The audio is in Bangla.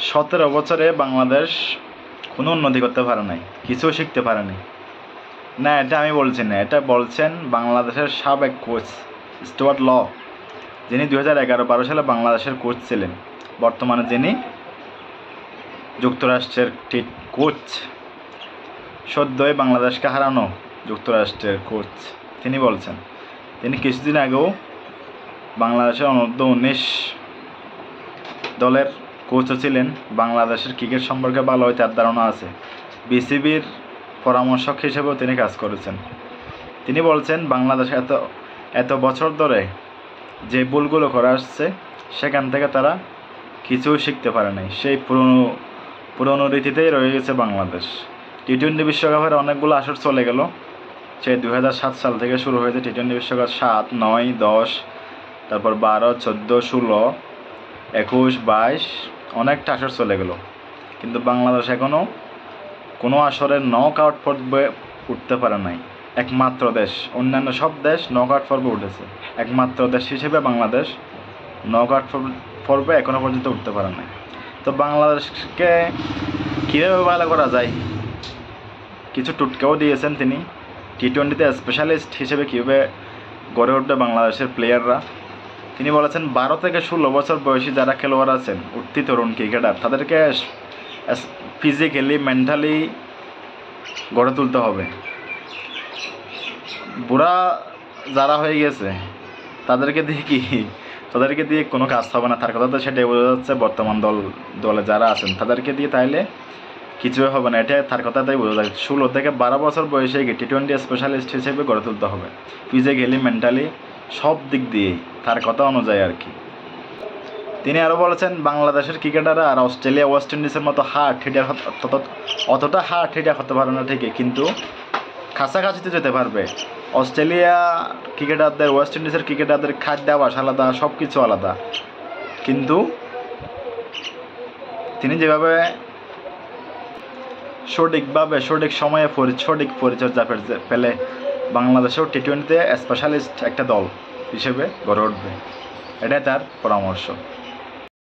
17 বছরে বাংলাদেশ কোনো উন্নতি করতে পারে নাই, কিছুও শিখতে পারেনি। না, এটা আমি বলছি না, এটা বলছেন বাংলাদেশের সাবেক কোচ স্টুয়ার্ট ল, যিনি 2011-12 সালে বাংলাদেশের কোচ ছিলেন। বর্তমানে যিনি যুক্তরাষ্ট্রের কোচ, সদ্যই বাংলাদেশকে হারানো যুক্তরাষ্ট্রের কোচ তিনি বলছেন। তিনি কিছুদিন আগেও বাংলাদেশের অনূর্ধ্ব-19 দলের কোচও ছিলেন। বাংলাদেশের ক্রিকেট সম্পর্কে ভালোই তার ধারণা আছে। বিসিবির পরামর্শক হিসেবেও তিনি কাজ করেছেন। তিনি বলছেন বাংলাদেশ এত বছর ধরে যে ভুলগুলো করে আসছে সেখান থেকে তারা কিছুই শিখতে পারে নাই। সেই পুরনো রীতিতেই রয়ে গেছে বাংলাদেশ। টি-20 বিশ্বকাপের অনেকগুলো আসর চলে গেল। সেই 2007 সাল থেকে শুরু হয়েছে টি-20 বিশ্বকাপ। 7, 9, 10, তারপর 12, 14, 16, 21, 22 অনেকটা আসর চলে গেল, কিন্তু বাংলাদেশ এখনও কোনো আসরের নক আউট পর্বে উঠতে পারে নাই। একমাত্র দেশ, অন্যান্য সব দেশ নক আউট পর্বে উঠেছে, একমাত্র দেশ হিসেবে বাংলাদেশ নক আউট পর্বে এখনও পর্যন্ত উঠতে পারে নাই। তো বাংলাদেশকে কীভাবে ভালো করা যায়, কিছু টুটকাও দিয়েছেন তিনি। টি-20তে স্পেশালিস্ট হিসেবে কীভাবে গড়ে উঠবে বাংলাদেশের প্লেয়াররা। তিনি বলেছেন 12 থেকে 16 বছর বয়সী যারা খেলোয়াড় আছেন, উঠতি তরুণ ক্রিকেটার, তাদেরকে ফিজিক্যালি মেন্টালি গড়ে তুলতে হবে। বুড়া যারা হয়ে গেছে তাদেরকে দিয়ে কোনো কাজ হবে না। তার কথা তো সেটাই বোঝা যাচ্ছে। বর্তমান দলে যারা আছেন তাদেরকে দিয়ে তাইলে কিছুই হবে না, এটা তার কথাটাই বোঝা যায়। 16 থেকে 12 বছর বয়সে টি-20 স্পেশালিস্ট হিসেবে গড়ে তুলতে হবে, ফিজিক্যালি মেন্টালি সব দিক দিয়েই, তার কথা অনুযায়ী আর কি। তিনি আরও বলেছেন বাংলাদেশের ক্রিকেটাররা আর অস্ট্রেলিয়া ওয়েস্ট ইন্ডিজের মতো অতটা হার্ড হিটার হতে পারে না ঠিকই, কিন্তু কাছাকাছিতে যেতে পারবে। অস্ট্রেলিয়া ক্রিকেটারদের, ওয়েস্ট ইন্ডিজের ক্রিকেটারদের খাদ্যাভ্যাস আলাদা, সব কিছু আলাদা, কিন্তু তিনি যেভাবে সঠিক সময়ে সঠিক পরিচর্যা পেলে বাংলাদেশেও টি-20তে স্পেশালিস্ট একটা দল হিসেবে গড়ে উঠবে, এটাই তার পরামর্শ।